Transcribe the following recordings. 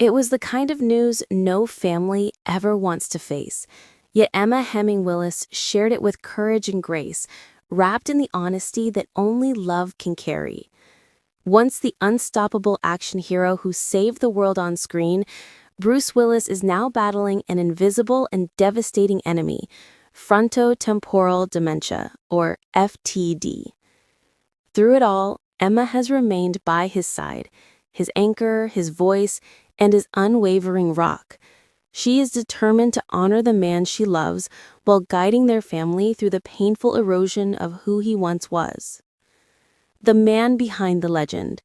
It was the kind of news no family ever wants to face. Yet Emma Heming Willis shared it with courage and grace, wrapped in the honesty that only love can carry. Once the unstoppable action hero who saved the world on screen, Bruce Willis is now battling an invisible and devastating enemy, frontotemporal dementia, or FTD. Through it all, Emma has remained by his side, his anchor, his voice, and his unwavering rock. She is determined to honor the man she loves while guiding their family through the painful erosion of who he once was. The man behind the legend.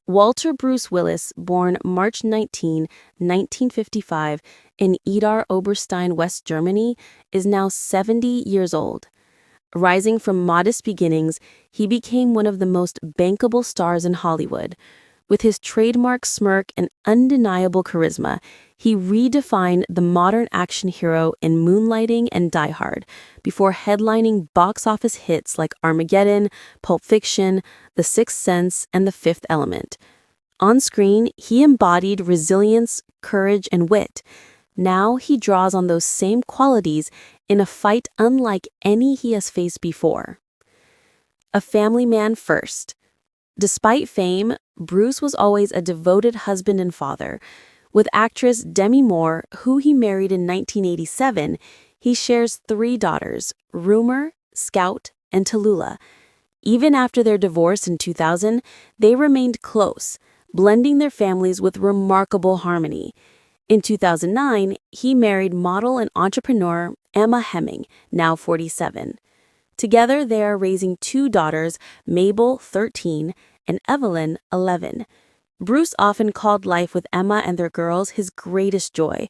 Walter Bruce Willis, born March 19, 1955, in Idar Oberstein, West Germany, is now 70 years old. Rising from modest beginnings, he became one of the most bankable stars in Hollywood. With his trademark smirk and undeniable charisma, he redefined the modern action hero in Moonlighting and Die Hard, before headlining box office hits like Armageddon, Pulp Fiction, The Sixth Sense, and The Fifth Element. On screen, he embodied resilience, courage, and wit. Now he draws on those same qualities in a fight unlike any he has faced before. A family man first. Despite fame, Bruce was always a devoted husband and father. With actress Demi Moore, who he married in 1987, he shares 3 daughters, Rumor, Scout, and Tallulah. Even after their divorce in 2000, they remained close, blending their families with remarkable harmony. In 2009, he married model and entrepreneur Emma Heming, now 47. Together, they are raising 2 daughters, Mabel, 13, and Evelyn, 11. Bruce often called life with Emma and their girls his greatest joy.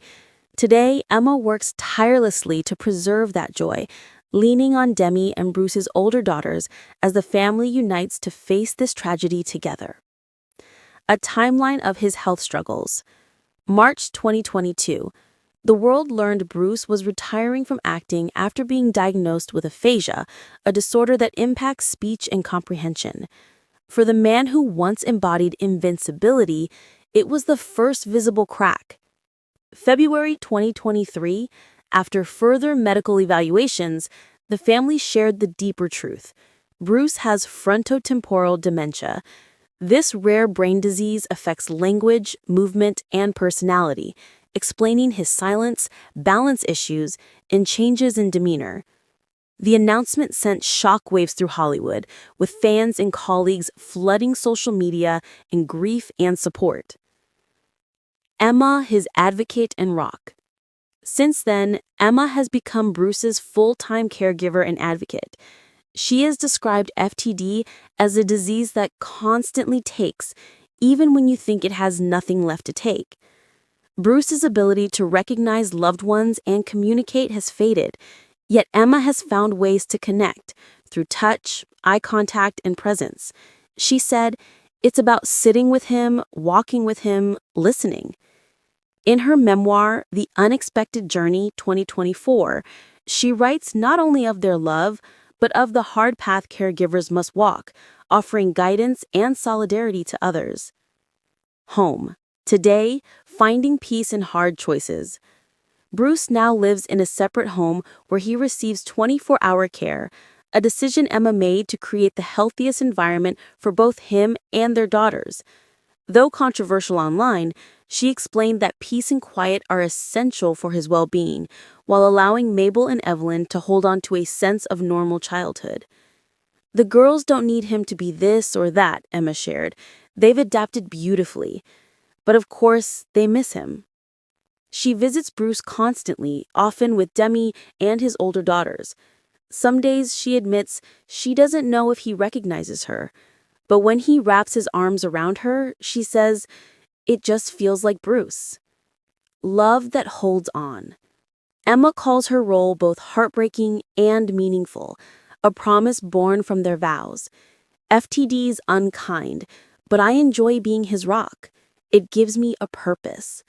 Today, Emma works tirelessly to preserve that joy, leaning on Demi and Bruce's older daughters as the family unites to face this tragedy together. A timeline of his health struggles. March 2022. The world learned Bruce was retiring from acting after being diagnosed with aphasia, a disorder that impacts speech and comprehension. For the man who once embodied invincibility, it was the first visible crack. February 2023, after further medical evaluations, the family shared the deeper truth. Bruce has frontotemporal dementia. This rare brain disease affects language, movement, and personality, explaining his silence, balance issues, and changes in demeanor. The announcement sent shockwaves through Hollywood, with fans and colleagues flooding social media in grief and support. Emma, his advocate and rock. Since then, Emma has become Bruce's full-time caregiver and advocate. She has described FTD as a disease that constantly takes, even when you think it has nothing left to take. Bruce's ability to recognize loved ones and communicate has faded, yet Emma has found ways to connect through touch, eye contact, and presence. She said, "It's about sitting with him, walking with him, listening." In her memoir, The Unexpected Journey 2024, she writes not only of their love, but of the hard path caregivers must walk, offering guidance and solidarity to others. Home. Today, finding peace in hard choices. Bruce now lives in a separate home where he receives 24-hour care, a decision Emma made to create the healthiest environment for both him and their daughters. Though controversial online, she explained that peace and quiet are essential for his well-being, while allowing Mabel and Evelyn to hold on to a sense of normal childhood. "The girls don't need him to be this or that," Emma shared. "They've adapted beautifully. But of course, they miss him." She visits Bruce constantly, often with Demi and his older daughters. Some days, she admits, she doesn't know if he recognizes her. But when he wraps his arms around her, she says, "It just feels like Bruce." Love that holds on. Emma calls her role both heartbreaking and meaningful, a promise born from their vows. "FTD's unkind, but I enjoy being his rock. It gives me a purpose."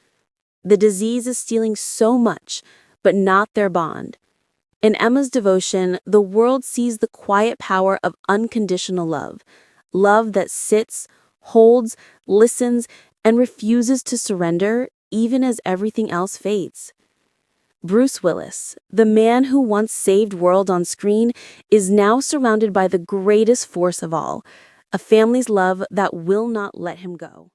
The disease is stealing so much, but not their bond. In Emma's devotion, the world sees the quiet power of unconditional love, love that sits, holds, listens, and refuses to surrender even as everything else fades. Bruce Willis, the man who once saved world on screen, is now surrounded by the greatest force of all, a family's love that will not let him go.